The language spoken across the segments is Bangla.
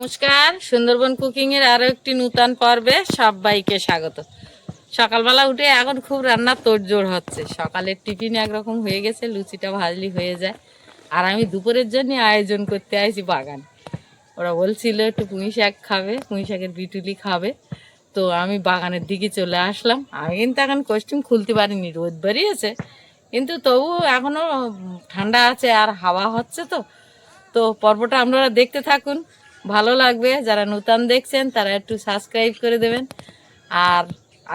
নমস্কার, সুন্দরবন কুকিং এর আরো একটি নূতন পর্বে সবাইকে স্বাগত। সকালবেলা উঠে এখন খুব রান্নার তোড়জোড় হচ্ছে। সকালের টিফিন একরকম হয়ে গেছে, লুচিটা ভাজলি হয়ে যায়। আর আমি দুপুরের জন্য আয়োজন করতে আইছি বাগান। ওরা বলছিল একটু পুঁই শাক খাবে, পুঁই শাকের বিটুলি খাবে, তো আমি বাগানের দিকে চলে আসলাম। আমি কিন্তু এখন কস্টিউম খুলতে পারিনি, রোদ বেরিয়েছে, কিন্তু তবু এখনো ঠান্ডা আছে আর হাওয়া হচ্ছে। তো তো পর্বটা আপনারা দেখতে থাকুন, ভালো লাগবে। যারা নতুন দেখছেন তারা একটু সাবস্ক্রাইব করে দেবেন। আর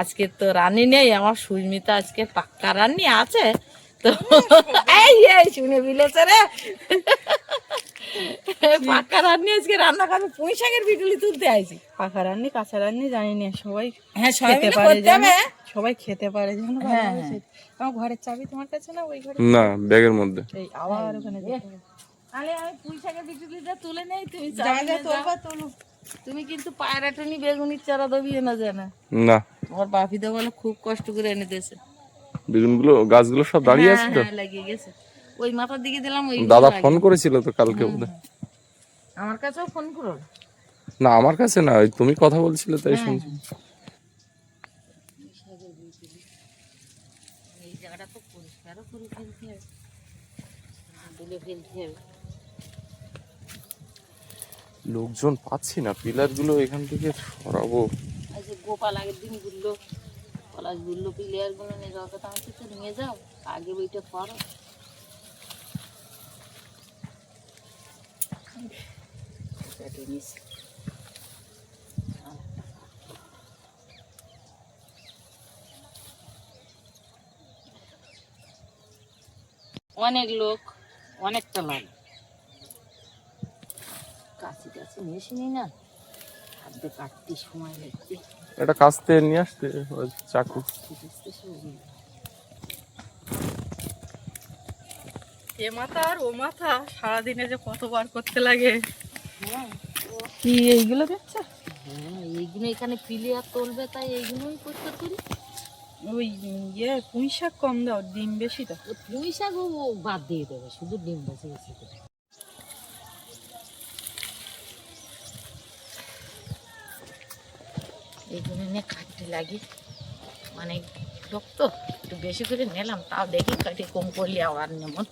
আজকে তো রান্নি নেই, আমার সুস্মিতা আজকে পাক্কা রান্নি আছে। তো এই শুনে বিলেছে রে, পাক্কা রান্নি আজকে রান্না করবে। পুঁই শাকের বিটুলি তুলতে আইছি। পাকা রান্নি কাঁচা রান্নি জানি না, সবাই হ্যাঁ খেতে পারে, সবাই খেতে পারে যেন। হ্যাঁ, আমার ঘরের চাবি তোমার কাছে না? ওই ঘরে না, ব্যাগের মধ্যে। এই আবার ওখানে তাহলে আমি পুঁই শাকের বিটুলিটা তুলে নেই, তুমি যা যা তোলবা তোলো। তুমি কিন্তু পায়রা টুনি বেগুনির চারা দবিয়ে না জানা। না, আমার বাপিদা বলে খুব কষ্ট করে এনে দিয়েছে। বেগুনগুলো গাছগুলো সব দাঁড়িয়ে আছে তো। হ্যাঁ, লাগিয়ে গেছে। ওই মাথার দিকে দিলাম, ওই দাদা ফোন করেছিল তো কালকে বোধহয়। আমার কাছেও ফোন করো না, আমার কাছে না, ওই তুমি কথা বলছিলে তাই শুনছি। এই জায়গাটা তো পরিষ্কারও করে ফেলতে হবে, তুলে ফেলতে হবে। লোকজন পাচ্ছি না, পিলার গুলো এখান থেকে সরাবো। এই যে গোপাল আগের দিন ঘুরলো, পলাশ ঘুরলো, প্লেয়ার গুলো নিয়ে যাও, কথা আমি তো নিয়ে যাও, আগে বইটা করো। অনেক লোক, অনেকটা লাগে। কাছে কাছে মেশিনি না, হাতে কাটতে সময় লাগছে। এটা কাস্তে নিয়ে আসতে ওই চাকু। এ মাথা আর ও মাথা সারাদিনে যে কতবার করতে লাগে। হ্যাঁ, কি এইগুলো দেখছো? হ্যাঁ, এইগুলো এখানে প্লেয়ার তুলবে, তাই এইগুলোই করতে করি। ওই পুঁই শাক কম দাও, ডিম বেশি দাও। পুঁই শাকও বাদ দিয়ে দেবে, শুধু ডিম বেশি বেশি করে। এইগুলো নিয়ে কাটতে লাগে, অনেক লোক তো একটু বেশি করে নিলাম, তাও দেখি কাটি কম করলে আবার নেমন।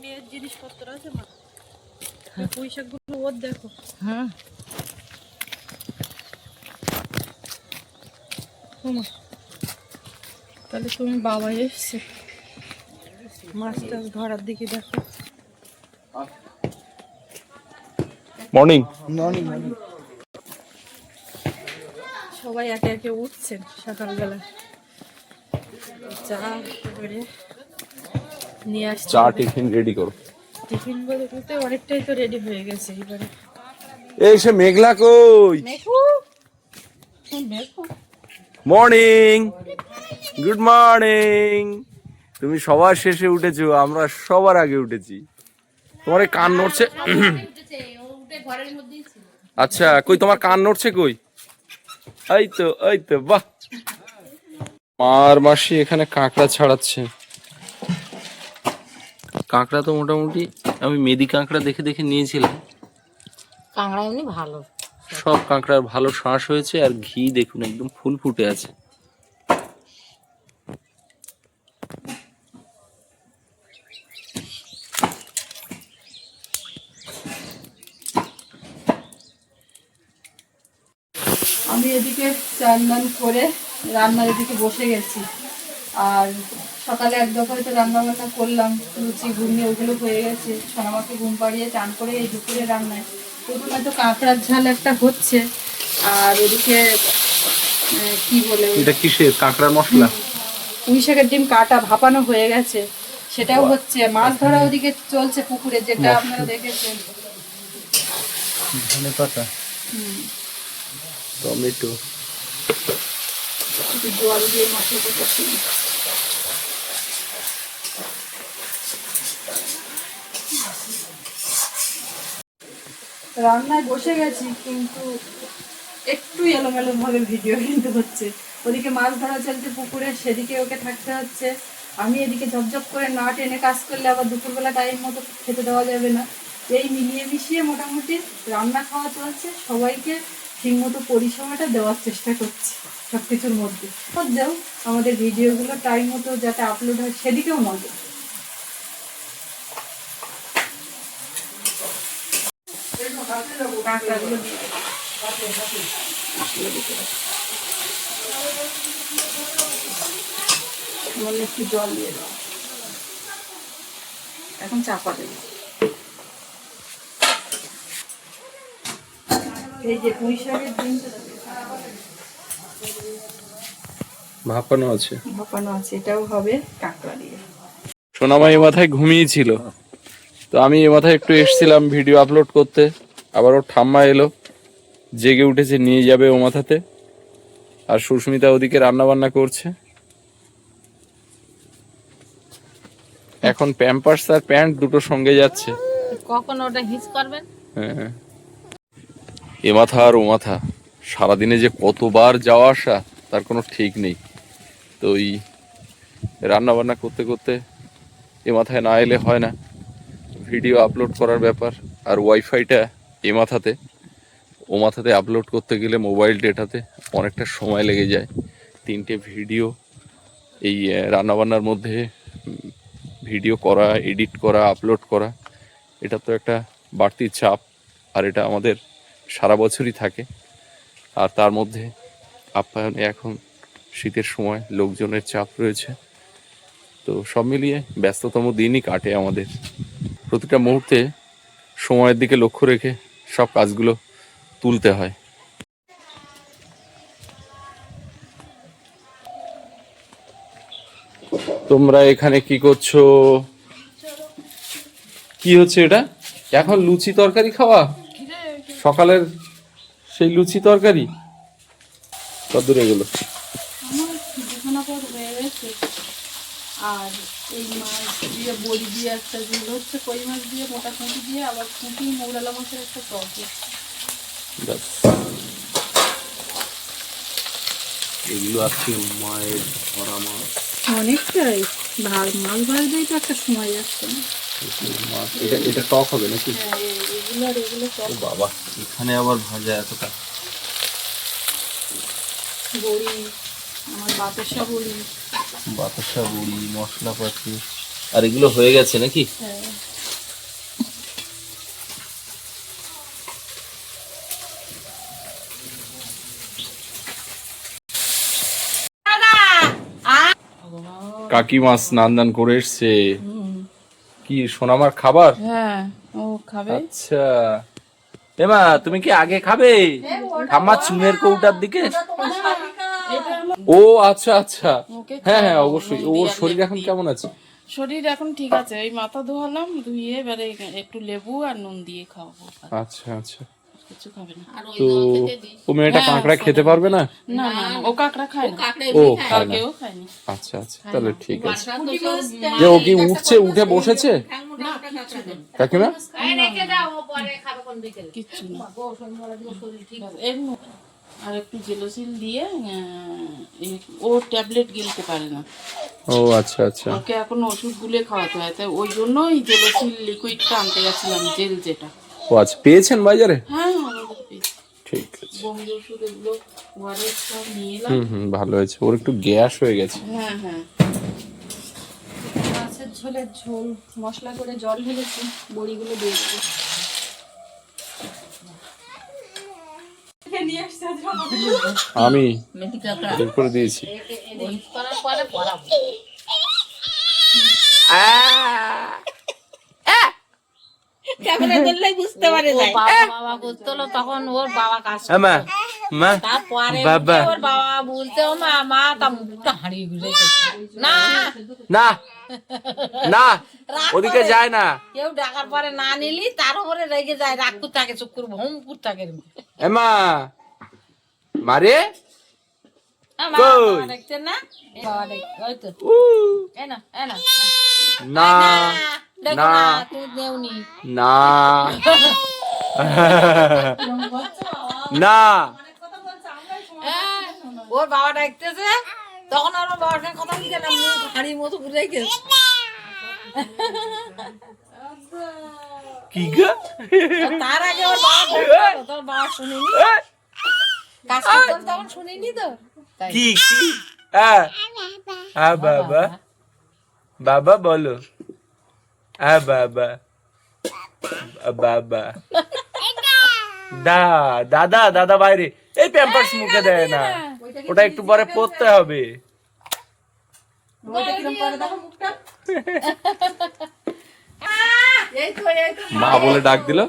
মেয়ের জিনিসপত্র আছে মা, পুঁই শাকগুলো ওর দেখো। হ্যাঁ, তাহলে তুমি বাবা এসছে মাছ টাছ ধরার দিকে দেখো। মর্নিং। সবাই একে একে উঠছেন সকালবেলা, চা করে নিয়ে আসছে। চা টিফিন রেডি করো। টিফিন বলতে অনেকটাই তো রেডি হয়ে গেছে এবারে। এই সে মেঘলা কই? Morning, good morning. তুমি সবার শেষে উঠেছো, আমরা সবার আগে উঠেছি। তোমার এই কান নড়ছে। আচ্ছা, কই তোমার কান নড়ছে কই? এই তো, এই তো, বাহ। মার মাসি এখানে কাঁকড়া ছাড়াচ্ছে। কাঁকড়া তো মোটামুটি আমি মেদি কাঁকড়া দেখে দেখে নিয়েছিলাম। কাঁকড়া এমনি ভালো, সব কাঁকড়ার ভালো শ্বাস হয়েছে, আর ঘি দেখুন একদম ফুল ফুটে আছে। আমি এদিকে চান দান করে রান্নার এদিকে বসে গেছি। আর সকালে এক দফায় তো রান্না বান্না করলাম, লুচি ঘুগনি ওগুলো হয়ে গেছে। সোনামাকে ঘুম পাড়িয়ে চান করে এই দুপুরে রান্নায় প্রথমে তো কাঁকড়ার ঝাল একটা হচ্ছে, আর ওদিকে কি বলে এটা কিসের কাঁকড়ার মশলা? পুঁই শাকের ডিম কাটা ভাপানো হয়ে গেছে, সেটাও হচ্ছে। মাছ ধরা ওদিকে চলছে পুকুরে, যেটা আপনারা দেখেছেন। ধনেপাতা, টমেটো, জল দিয়ে মশলাটা কষিয়ে রান্নায় বসে গেছি, কিন্তু একটু এলোমেলো ভাবে ভিডিও কিন্তু হচ্ছে। ওদিকে মাছ ধরা চলছে পুকুরে, সেদিকে ওকে থাকতে হচ্ছে। আমি এদিকে ঝপঝপ করে না টেনে কাজ করলে আবার দুপুরবেলা টাইম মতো খেতে দেওয়া যাবে না। এই মিলিয়ে মিশিয়ে মোটামুটি রান্না খাওয়া চলছে, সবাইকে ঠিকমতো পরিষেবাটা দেওয়ার চেষ্টা করছি সব কিছুর মধ্যেও আমাদের ভিডিওগুলো টাইম মতো যাতে আপলোড হয় সেদিকেও নজর। কাঁকড়াগুলো দিয়ে একটু জল দিয়ে দাও, এখন চাপা দেবো। এই যে পুঁই শাকের ডিমটা ভাপানো আছে, ভাপানো আছে, এটাও হবে কাঁকড়া দিয়ে। সোনামা এ মাথায় ঘুমিয়েছিল, তো আমি এ মাথায় একটু এসছিলাম ভিডিও আপলোড করতে। আবার ওর ঠাম্মা এলো, জেগে উঠেছে, নিয়ে যাবে ও মাথাতে। আর সুস্মিতা ওদিকে রান্না বান্না করছে। এখন প্যাম্পার্স আর প্যান্ট দুটো সঙ্গে যাচ্ছে। কখন ওটা হিচ করবেন? হ্যাঁ, এ মাথা আর ও মাথা সারাদিনে যে কতবার যাওয়া আসা তার কোনো ঠিক নেই। তো ওই রান্না বান্না করতে করতে এ মাথায় না এলে হয় না, ভিডিও আপলোড করার ব্যাপার। আর ওয়াইফাইটা এ মাথাতে, ও মাথাতে আপলোড করতে গেলে মোবাইল ডেটাতে অনেকটা সময় লেগে যায়। 3টে ভিডিও এই রান্নাবান্নার মধ্যে ভিডিও করা, এডিট করা, আপলোড করা, এটা তো একটা বাড়তি চাপ। আর এটা আমাদের সারা বছরই থাকে। আর তার মধ্যে আপ্যায়নে এখন শীতের সময় লোকজনের চাপ রয়েছে। তো সব মিলিয়ে ব্যস্ততম দিনই কাটে আমাদের। প্রতিটা মুহূর্তে সময়ের দিকে লক্ষ্য রেখে সব কাজগুলো তুলতে হয়। তোমরা এখানে কি করছো? কি হচ্ছে এটা? এখন লুচি তরকারি খাওয়া? সকালের সেই লুচি তরকারি কতদূর এগুলো? আর এই মাছ দিয়ে বড়ি দিয়ে একটা ঝোল হচ্ছে, কই মাছ দিয়ে, মোটা কুঁটি দিয়ে, আবার কুঁটি মৌরালা মাছের একটা টক। এগুলো আজকে মায়ের ধরা মাছ। অনেকটাই মাছ ভাজতেই তো একটা সময় যাচ্ছে না। এটা টক হবে নাকি? হ্যাঁ, এগুলো আর এগুলো টক। বাবা, এখানে আবার ভাজা এতটা। বড়ি, আমার বাতাসা বড়ি, মশলাপাতি, আর এগুলো হয়ে গেছে নাকি? হ্যাঁ। কাকিমা স্নান দান করে এসছে। কি সোনামার খাবার? হ্যাঁ, ও খাবে। আচ্ছা এমা, তুমি কি আগে খাবে? ঠাম্মা চুনের কৌটার দিকে। ও আচ্ছা আচ্ছা, হ্যাঁ হ্যাঁ অবশ্যই। ওর শরীর এখন কেমন আছে? শরীর এখন ঠিক আছে, ওই মাথা ধোয়ালাম, ধুয়ে এবারে একটু লেবু আর নুন দিয়ে খাওয়াবো। আচ্ছা আচ্ছা, কিছু খাবে না। তো ও মেয়েটা কাঁকড়া খেতে পারবে না? না না, ও কাঁকড়া খায় না, ও খায় না। কেউ খায়নি। আচ্ছা আচ্ছা, তাহলে ঠিক আছে। যে ও কি উঠছে, উঠে বসেছে কাকিমা? কিচ্ছু না। এমনি আর একটু জেলোসিল দিয়ে ও ট্যাবলেট গিলতে পারে না। ও আচ্ছা আচ্ছা, ওকে এখন ওষুধ গুলে খাওয়াতে হয়, তাই ওই জন্যই জেলোসিল লিকুইডটা আনতে গেছিলাম, জেল যেটা। ও আচ্ছা, পেয়েছেন বাজারে? হ্যাঁ আমাদের পেয়েছি। ঠিক আছে, বমি ওষুধ এগুলো ওয়ারেস সব নিয়ে এলাম। ভালো হয়েছে। ওর একটু গ্যাস হয়ে গেছে। হ্যাঁ হ্যাঁ, মাছের ঝোলের ঝোল মশলা করে জল ঢেলেছি, বড়িগুলো দিয়ে দেবো। আমি বের করে দিয়েছি। বুঝতে পারে বাবা করতে হলো, তখন ওর বাবা কাজ তারপরে ওর বাবা বলতে মা তা মুখটা হারিয়ে গেছে। না না না, ওদিকে যায় না। কেউ ডাকার পরে না নিলি তার উপরে রেগে যায়, রাগ করতে থাকে, চুপ করে ভমপুর থাকে। এমা মারে দেখছেন না, বাবা দেখ, ওই তো না না দেখো না, তুমি দেওনি না না। ওর বাবা ডাকতেছে, তখন আর ওর বাবার সঙ্গে কথা বলছে না, মুখ হাড়ির মতো ঘুরে গেছে। কি গো? তার আগে ওর বাবা বলতো, তোর বাবা শুনিনি, কাজ করতাম তখন শুনিনি তো তাই। কি বাবা বাবা বলো বাবা বাবা দাদা দাদা বাইরে, এই প্যাম্পার্স মুখে দেয় না, ওটা একটু পরে পরতে হবে। ওইটা কিরম করে দেখো মুখটা। এই তো মা বলে ডাক দিল,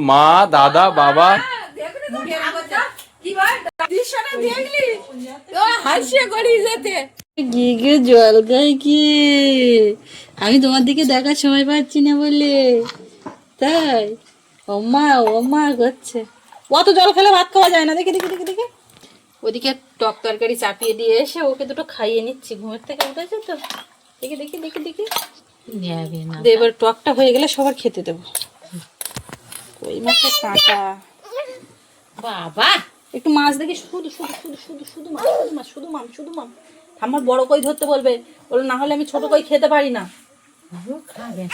মা দাদা বাবা। মুখের আগটা কি ভাই দৃশ্যটা দেখলি তো হাসিয়ে করি যেতে গিগে জল গাই কি আমি তোমার দিকে দেখার সময় পাচ্ছি না বলে তাই ওমা করছে। অত জল খেলে ভাত খাওয়া যায় না, দেখে দেখে দেখে দেখে ওদিকে টক তরকারি চাপিয়ে দিয়ে এসে ওকে দুটো খাইয়ে নিচ্ছি, ঘুমের থেকে উঠেছে তো দেখে দেখে দেখে দেখে নেবে না এবার টকটা হয়ে গেলে সবার খেতে দেবো। ওই মাছের কাঁটা বাবা, একটু মাছ দেখি, শুধু শুধু শুধু শুধু শুধু মাছ শুধু মাছ শুধু মাছ শুধু মাছ। আমার বড় কই ধরতে বলবে, বলে না হলে আমি ছোট কই খেতে পারি না। খাবে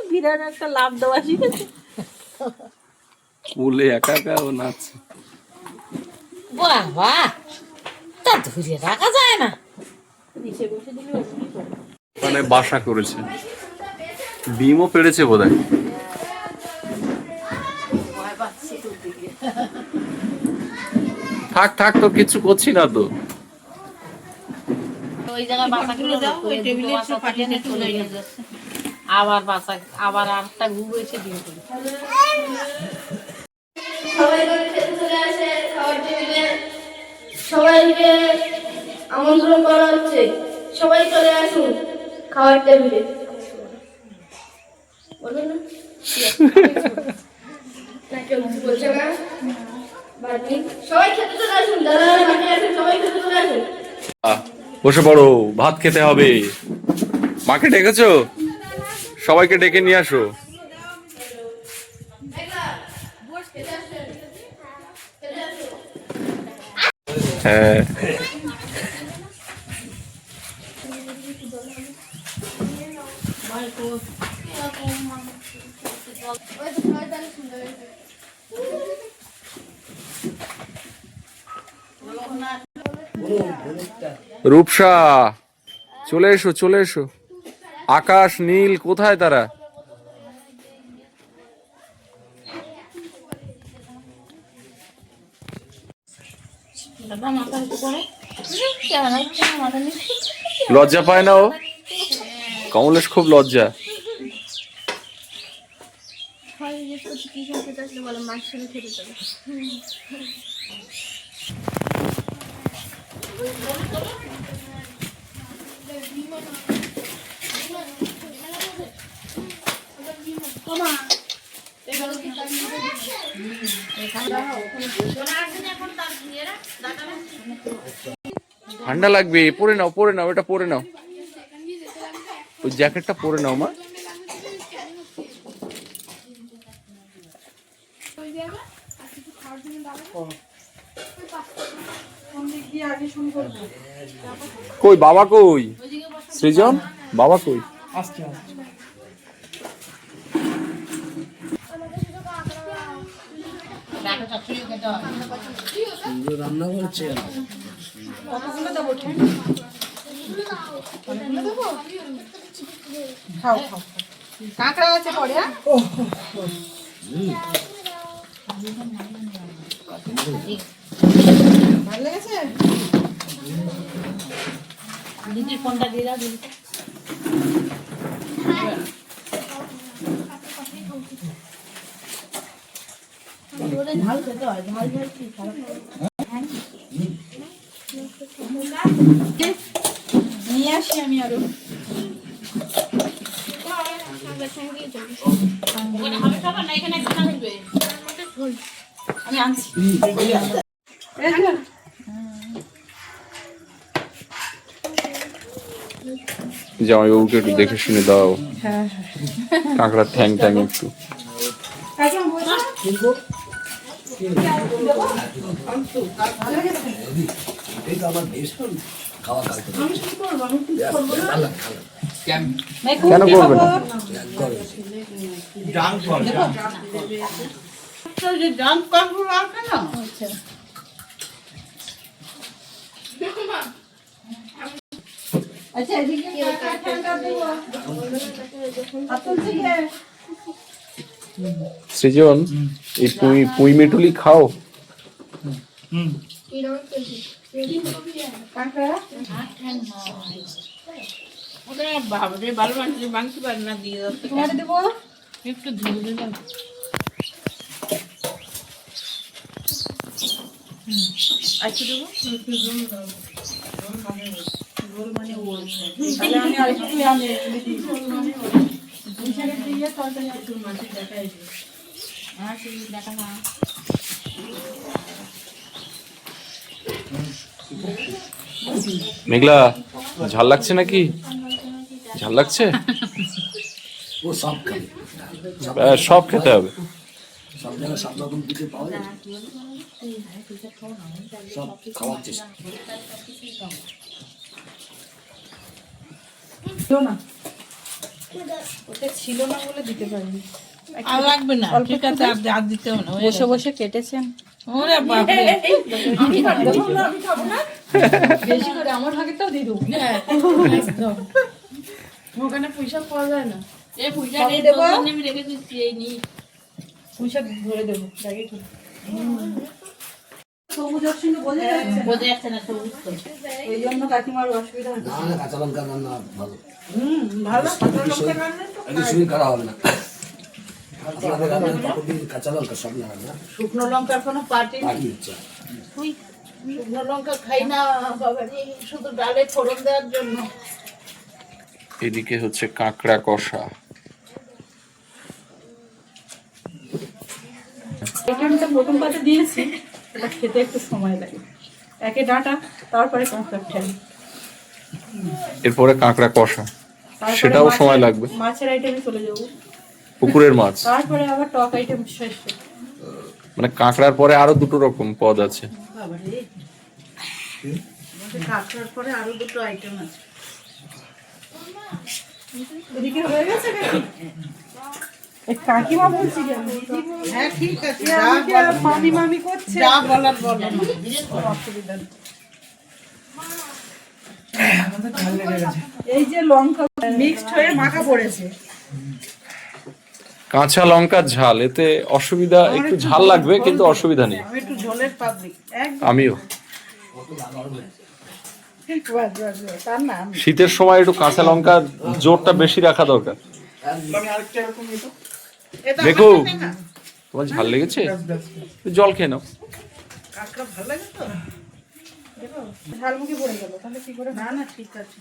বিরাট একটা লাভ দেওয়া শিখেছে। বলে একা একা ও নাচছে। বাবা, তা ধরে রাখা যায় না। নিচে বসে দিলে ও কি করে? মানে বাসা করেছে, ডিমও পেড়েছে বোধহয়। থাক থাক, তো কিছু করছি না তো। ওই জায়গায় বাসা করে দাও, ওই টেবিলে একটু পাঠিয়ে নিয়ে চলে যাচ্ছে। আবার বাসা, আবার আরেকটা ঘুম এসে ডিম করে। সবাই করে খেতে চলে আসে খাবার টেবিলে, সবাইকে আমন্ত্রণ করা হচ্ছে, সবাই চলে আসুন খাবার টেবিলে। বলুন না না কেউ কিছু বলছে না, বাড়ি সবাই খেতে চলে আসুন, যারা বাড়ি আছেন সবাই খেতে চলে আসুন। বসে পড়ো, ভাত খেতে হবে। মাকে ডেকেছো? সবাইকে ডেকে নিয়ে আসো। হ্যাঁ, রূপসা চলে এসো চলে এসো। আকাশ নীল কোথায় তারা? লজ্জা পায় না ও? কমলেশ খুব লজ্জা। ঠান্ডা লাগবে, পরে নাও পরে নাও, এটা পরে নাও, ওই জ্যাকেটটা পরে নাও মা। কই বাবা, কই সৃজন বাবা, কই? খাও খাও, কাঁকড়া আছে পরে। ভালো লেগেছে? দিদির ফোনটা দিয়ে দাও, দিদি। ঝাল খেতে হয়, ঝাল ঝাল কি খারাপ নিয়ে আসি আমি আরো। আমি আনছি। জামাইবাবুকে একটু দেখে শুনে দাও, কাঁকড়ার ঠ্যাং ট্যাং একটু। ভালো লেগেছে? কেন করবেন? আচ্ছা এদিকে সৃজন, এই পুঁই মিটুলি খাও। বাবারে ভালো মাংস বান্না দিয়ে যাচ্ছে তোমার দেবো একটু ধুয়ে দিলাম আচ্ছা দেবো তাহলে আমি আরেকটু আমি দেখা না মেঘলা, ঝাল লাগছে নাকি? ঝাল লাগছে? সব খেতে হবে। ওটা ছিল না বলে দিতে পারিনি। আর লাগবে না ঠিক আছে আর দিতে হবে না বসে বসে কেটেছেন ওরে বাপরে আমি খাবো না বেশি করে আমার ভাগেরটাও দিয়ে দেবো। ওখানে পয়সা পাওয়া যায় না, এই পূজা সবই রে দেবো? দোকানে আমি রেখে দিচ্ছি এই নি পয়সা ধরে দেবো ব্যাগে কি সবুজ অপশন বোঝা যাচ্ছে বোঝা যাচ্ছে না তো বুঝতে এই জন্য কাকিমার অসুবিধা হচ্ছে। না কাঁচা লঙ্কা রান্না ভালো, ভালো কাঁচা লঙ্কা রান্না তো একটু শরীর খারাপ হবে না। আপনাদের রান্নার কাপড় দিয়ে কাঁচা লঙ্কা সব না রান্না শুকনো লঙ্কার কোনো পার্টি পাকি ইচ্ছা। শুকনো লঙ্কা খাই না বাবা রে, শুধু ডালে ফোড়ন দেওয়ার জন্য এদিকে হচ্ছে কাঁকড়া কষা। এটা আমি তো প্রথম পাতে দিয়েছি, এটা খেতে একটু সময় লাগে। একে ডাঁটা, তারপরে কাঁকড়া ফেলি, এরপরে কাঁকড়া কষা, তারপরে সেটাও সময় লাগবে। মাছের আইটেমে চলে যাবো, পুকুরের মাছ, তারপরে আবার টক আইটেম শেষ। মানে কাঁকড়ার পরে আরো দুটো রকম পদ আছে। বাবা রে কাঁকড়ার পরে আরো দুটো আইটেম আছে এদিকে হয়ে গেছে নাকি? এই কাকিমা বলছি কেন? হ্যাঁ ঠিক আছে এ আমাকে আর মামি মামি করছে। যা বলার বলো না কোনো অসুবিধা নেই এই যে লঙ্কা মিক্সড হয়ে মাখা পড়েছে। কাঁচা লঙ্কার ঝাল, এতে অসুবিধা, একটু ঝাল লাগবে কিন্তু অসুবিধা নেই। আমি একটু ঝোলের পাবলিক আমিও তার না শীতের সময় একটু কাঁচা লঙ্কার জোরটা বেশি রাখা দরকার। দেখো, তোমার ঝাল লেগেছে, জল খেয়ে নাও। কাঁকড়া ভালো লাগে তো ঝাল মুখে পড়ে গেল, তাহলে কি করে? না না ঠিক আছে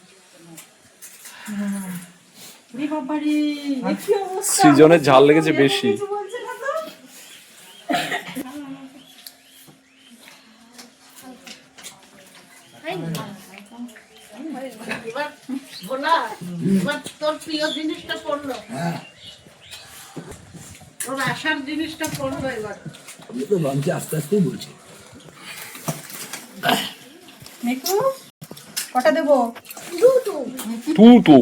রে বাবারে, এ কি অবস্থা? সৃজনের ঝাল লেগেছে বেশি। কিছু বলছে না তো? এবার বলা এবার তোর প্রিয় জিনিসটা পড়লো তোর আশার জিনিসটা পড়লো এবার আমি তো ভাবছি আস্তে আস্তেই বলছি। মিকু, কটা দেবো? টু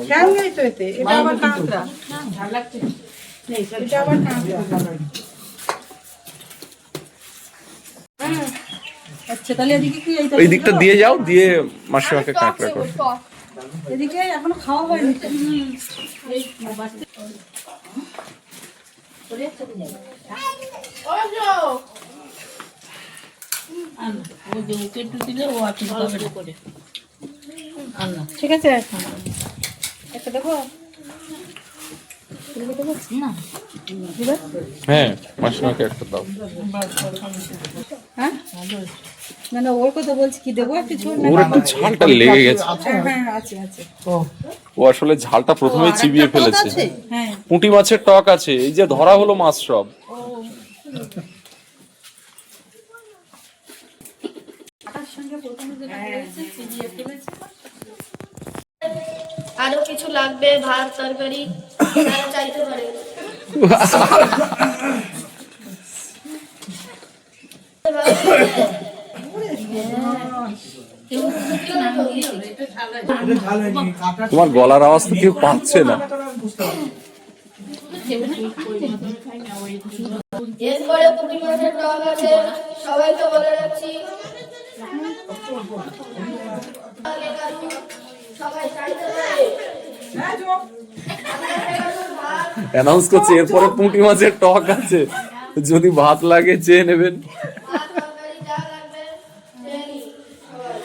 কেন নেই তো এতে? এটা আবার কাঁকড়া, এটা আবার কাঁকড়া। আচ্ছা তাহলে এদিকে কি এই দিকটা দিয়ে যাও, দিয়ে মাসিমাকে কাঁকড়া করো। এদিকে এখনো খাওয়া হয়নি তো। ও যে ওকে একটু দিলে ও আপনি করে ঠিক আছে, একটা দেবো না হ্যাঁ, মাসিমাকে একটা দাও। হ্যাঁ না না, ওর কথা বলছি, কি দেবো একটু ছোট? ওর একটু ঝালটা লেগে গেছে, হ্যাঁ আছে আছে, ও আসলে ঝালটা প্রথমে চিবিয়ে ফেলেছে। হ্যাঁ পুঁটি মাছের টক আছে, এই যে ধরা হলো মাছ সব। আরো কিছু লাগবে, ভাত তরকারি, তারা চাইতে পারে। তোমার গলার আওয়াজ তো কেউ পাচ্ছে না। এরপরে পুঁটি মাছের টক আছে, সবাইকে বলে রাখছি। সবাই চাইতে পারে। অ্যানাউন্স করছে এরপরে পুঁটি মাছের টক আছে, যদি ভাত লাগে চেয়ে নেবেন। ভাত তরকারি যা লাগবে খেয়ে নিই সবাই।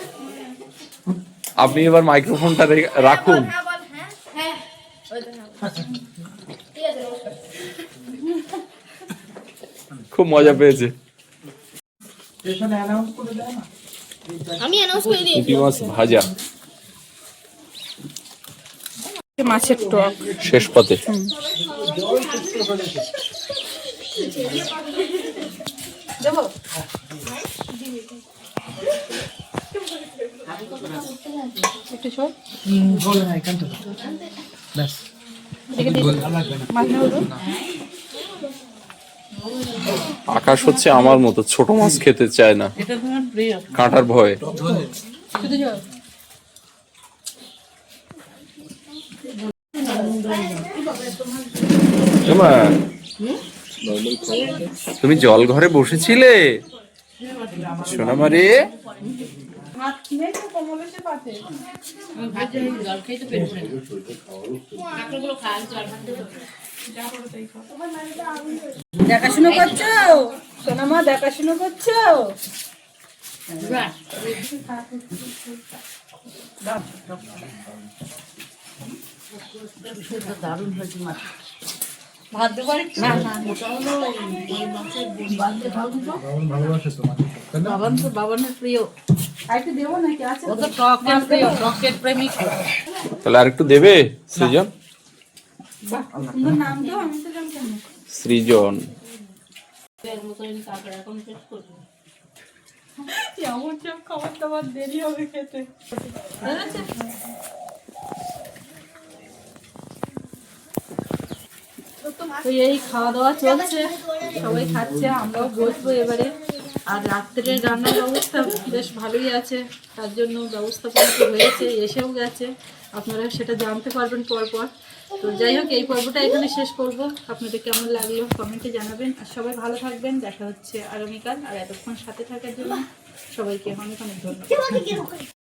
আপনি এবার মাইক্রোফোনটা রাখুন। হ্যাঁ বল, হ্যাঁ হ্যাঁ ঠিক আছে, নমস্কার। খুব মজা পেয়েছে। আমি অ্যানাউন্স করে দিই। পুঁটি মাছ ভাজা মাছের টক শেষ পাতে। আকাশ হচ্ছে আমার মতো, ছোট মাছ খেতে চায় না, এটা তোমার প্রিয়। কাঁটার ভয়ে। এমা, তুমি জল ঘরে বসেছিলে সোনামারে? জল খেয়ে তো পেট ভরে না। কাঁকড়াগুলো খায়, জল ভাত দেবো। দেখাশুনো করছো সোনামা, দেখাশুনো করছো? দারুণ হয়েছে মাছ। ভাত দেবো না না, ওটা হলো ওই মাছের বাঁধতে খাও দুটো। বাবানের প্রিয়। আরেকটু দেবো নাকি? আছে ও তো টকের প্রিয়, টকের প্রেমিক। তাহলে আর একটু দেবে সৃজন? সুন্দর নাম তো, আমি তো জানতাম না। সৃজন এর মতো এই কাঁকড়া এখন শেষ করবো। এমন সব খাবার দাবার দেরি হবে খেতে। তো এই খাওয়া দাওয়া চলছে, সবাই খাচ্ছে, আমরাও বসবো এবারে। আর রাত্রের রান্নার ব্যবস্থা বেশ ভালোই আছে, তার জন্য ব্যবস্থাপনা তো হয়েছে, এসেও গেছে, আপনারা সেটা জানতে পারবেন পরপর। তো যাই হোক, এই পর্বটা এখানে শেষ করব। আপনাদের কেমন লাগলো কমেন্টে জানাবেন, আর সবাই ভালো থাকবেন। দেখা হচ্ছে আগামীকাল। আর এতক্ষণ সাথে থাকার জন্য সবাইকে অনেক অনেক ধন্যবাদ।